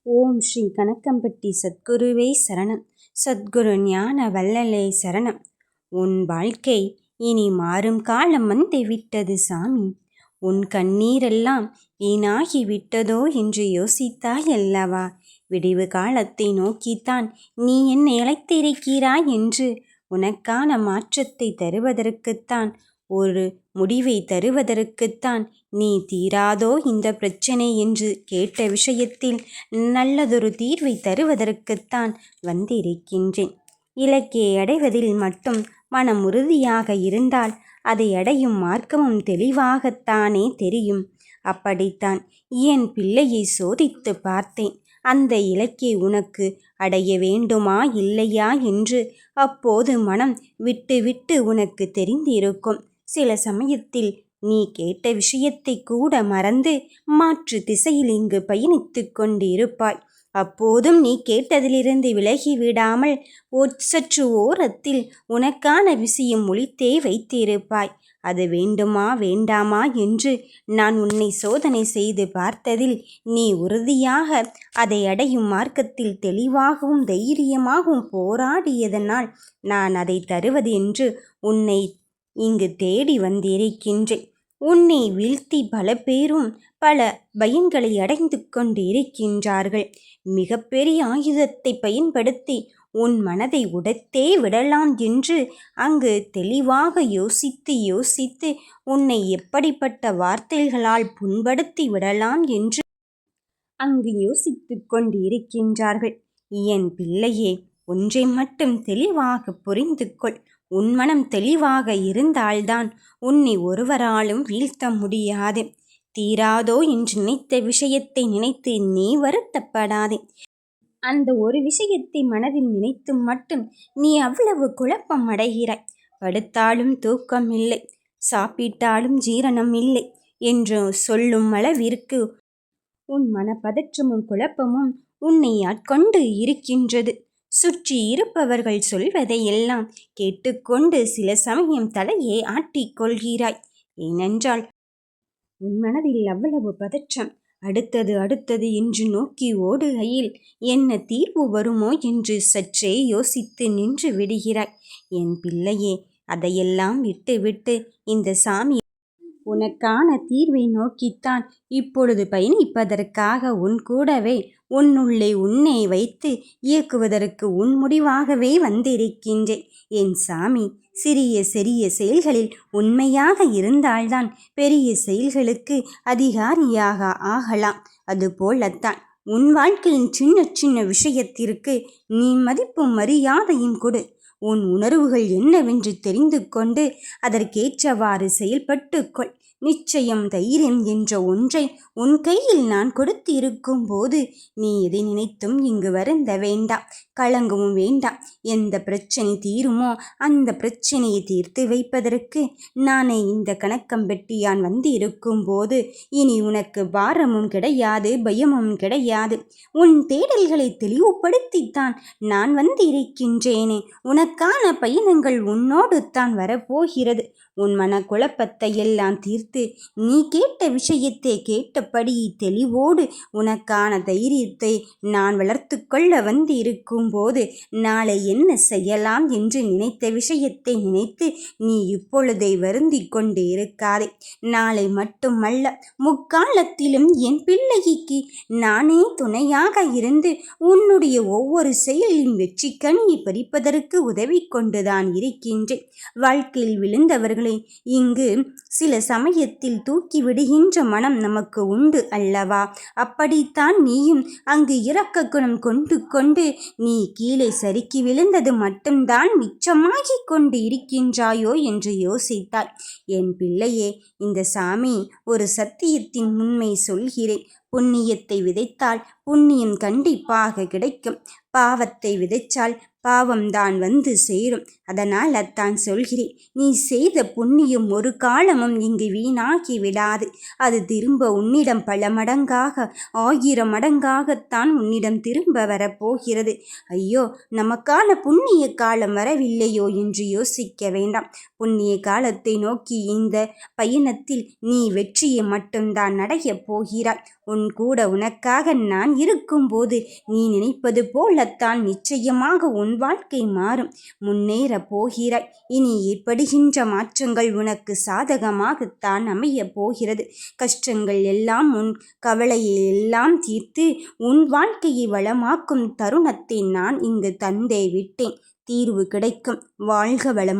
ஓம் ஸ்ரீ கணக்கம்பட்டி சத்குருவே சரணம். சத்குரு ஞான வள்ளலே சரணம். உன் வாழ்க்கை இனி மாறும் காலம் வந்து விட்டது சாமி. உன் கண்ணீரெல்லாம் வீணாகி விட்டதோ என்று யோசித்தாய் அல்லவா? விடிவு காலத்தை நோக்கித்தான் நீ என்னை அழைத்திருக்கிறாய் என்று. உனக்கான மாற்றத்தை தருவதற்குத்தான், ஒரு முடிவை தருவதற்குத்தான். நீ தீராதோ இந்த பிரச்சனை என்று கேட்ட விஷயத்தில் நல்லதொரு தீர்வை தருவதற்குத்தான் வந்திருக்கின்றேன். இலக்கை அடைவதில் மட்டும் மனம் உறுதியாக இருந்தால் அதை அடையும் மார்க்கமும் தெளிவாகத்தானே தெரியும். அப்படித்தான் என் பிள்ளையை சோதித்து பார்த்தேன். அந்த இலக்கை உனக்கு அடைய வேண்டுமா இல்லையா என்று அப்போது மனம் விட்டு விட்டு உனக்கு தெரிந்திருக்கும். சில சமயத்தில் நீ கேட்ட விஷயத்தை கூட மறந்து மாற்று திசையில் இங்கு பயணித்து கொண்டிருப்பாய். அப்போதும் நீ கேட்டதிலிருந்து விலகி விடாமல் சற்று ஓரத்தில் உனக்கான விஷயம் ஒளித்தே வைத்திருப்பாய். அது வேண்டுமா வேண்டாமா என்று நான் உன்னை சோதனை செய்து பார்த்ததில் நீ உறுதியாக அதை அடையும் மார்க்கத்தில் தெளிவாகவும் தைரியமாகவும் போராடியதனால் நான் அதை தருவது என்று உன்னை இங்கு தேடி வந்திருக்கின்றேன். உன்னை வீழ்த்தி பல பேரும் பல பயன்களை அடைந்து கொண்டிருக்கின்றார்கள். மிகப்பெரிய ஆயுதத்தை பயன்படுத்தி உன் மனதை உடைத்தே விடலாம் என்று அங்கு தெளிவாக யோசித்து உன்னை எப்படிப்பட்ட வார்த்தைகளால் புண்படுத்தி விடலாம் என்று அங்கு யோசித்து கொண்டிருக்கின்றார்கள். என் பிள்ளையே, ஒன்றை மட்டும் தெளிவாக புரிந்து கொள். உன் மனம் தெளிவாக இருந்தால்தான் உன்னை ஒருவராலும் வீழ்த்த முடியாது. தீராதோ என்று நினைத்த விஷயத்தை நினைத்து நீ வருத்தப்படாதே. அந்த ஒரு விஷயத்தை மனதில் நினைத்து மட்டும் நீ அவ்வளவு குழப்பம் அடைகிறாய். படுத்தாலும் தூக்கம் இல்லை, சாப்பிட்டாலும் ஜீரணம் இல்லை என்று சொல்லும் அளவிற்கு உன் மனப்பதற்றமும் குழப்பமும் உன்னை ஆட்கொண்டு இருக்கின்றது. சுற்றி இருப்பவர்கள் சொல்வதையெல்லாம் கேட்டுக்கொண்டு சில சமயம் தலையை ஆட்டிக்கொள்கிறாய். ஏனென்றால் உன் மனதில் அவ்வளவு பதற்றம். அடுத்தது என்று நோக்கி ஓடுகையில் என்ன தீர்வு வருமோ என்று சற்றே யோசித்து நின்று விடுகிறாய். என் பிள்ளையே, அதையெல்லாம் விட்டு இந்த சாமி உனக்கான தீர்வை நோக்கித்தான் இப்பொழுது பயணிப்பதற்காக உன் கூடவே உன்னுள்ளே உன்னை வைத்து இயக்குவதற்கு உன் முடிவாகவே வந்திருக்கின்றேன். என் சாமி, சிறிய செயல்களில் உண்மையாக இருந்தால்தான் பெரிய செயல்களுக்கு அதிகாரியாக ஆகலாம். அதுபோலத்தான் உன் வாழ்க்கையின் சின்ன விஷயத்திற்கு நீ மதிப்பும் மரியாதையும் கொடு. உன் உணர்வுகள் என்னவென்று தெரிந்து கொண்டு அதற்கேற்றவாறு செயல்பட்டு கொள். நிச்சயம் தைரியம் என்ற ஒன்றை உன் கையில் நான் கொடுத்து இருக்கும் போது நீ எதை நினைத்தும் இங்கு வருந்த வேண்டாம், கலங்கவும் வேண்டாம். எந்த பிரச்சனை தீருமோ அந்த பிரச்சனையை தீர்த்து வைப்பதற்கு நானே இந்த கணக்கம்பெட்டியான் வந்து இருக்கும் போது இனி உனக்கு பாரமும் கிடையாது, பயமும் கிடையாது. உன் தேடல்களை தெளிவுபடுத்தித்தான் நான் வந்து இருக்கின்றேனே. உனக்கான பயணங்கள் உன்னோடு தான் வரப்போகிறது. உன் மனக்குழப்பத்தை எல்லாம் தீர்த்து நீ கேட்ட விஷயத்தை கேட்டபடி தெளிவோடு உனக்கான தைரியத்தை நான் வளர்த்து கொள்ள வந்து இருக்கும் போது நாளை என்ன செய்யலாம் என்று நினைத்த விஷயத்தை நினைத்து நீ இப்பொழுதை வருந்தி கொண்டு இருக்காதே. நாளை மட்டுமல்ல, முக்காலத்திலும் என் பிள்ளைக்கு நானே துணையாக இருந்து உன்னுடைய ஒவ்வொரு செயலின் வெற்றி கனியை பறிப்பதற்கு உதவி கொண்டுதான் இருக்கின்றேன். வாழ்க்கையில் விழுந்தவர்களை இங்கு சில சமயத்தில் தூக்கி விடுகின்ற மனம் நமக்கு உண்டு அல்லவா? அப்படித்தான் நீயும் அங்கு இரக்க குணம் கொண்டு நீ கீழே சறுக்கி விழுந்தது மட்டும்தான் மிச்சமாகிக் கொண்டு இருக்கின்றாயோ என்று யோசித்தாய். என் பிள்ளையே, இந்த சாமி ஒரு சத்தியத்தின் உண்மை சொல்கிறேன். புண்ணியத்தை விதைத்தால் புண்ணியம் கண்டிப்பாக கிடைக்கும். பாவத்தை விதைச்சால் பாவம்தான் வந்து சேரும். அதனால் அத்தான் சொல்கிறேன், நீ செய்த புண்ணியம் ஒரு காலமும் இங்கு வீணாகி விடாது. அது திரும்ப உன்னிடம் பல மடங்காக 1000 மடங்காகத்தான் உன்னிடம் திரும்ப வரப்போகிறது. ஐயோ, நமக்கான புண்ணிய காலம் வரவில்லையோ என்று யோசிக்க வேண்டாம். புண்ணிய காலத்தை நோக்கி இந்த பயணத்தில் நீ வெற்றியை மட்டும்தான் அடையப் போகிறாய். உன் கூட உனக்காக நான் இருக்கும்போது நீ நினைப்பது போலத்தான் நிச்சயமாக உன் வாழ்க்கை மாறும். முன்னேறப் போகிறாய். இனி ஏற்படுகின்ற மாற்றங்கள் உனக்கு சாதகமாகத்தான் அமையப் போகிறது. கஷ்டங்கள் எல்லாம் உன் கவலையை எல்லாம் தீர்த்து உன் வாழ்க்கையை வளமாக்கும் தருணத்தை நான் இங்கு தந்தே விட்டேன். தீர்வு கிடைக்கும். வாழ்க வளமுடன்.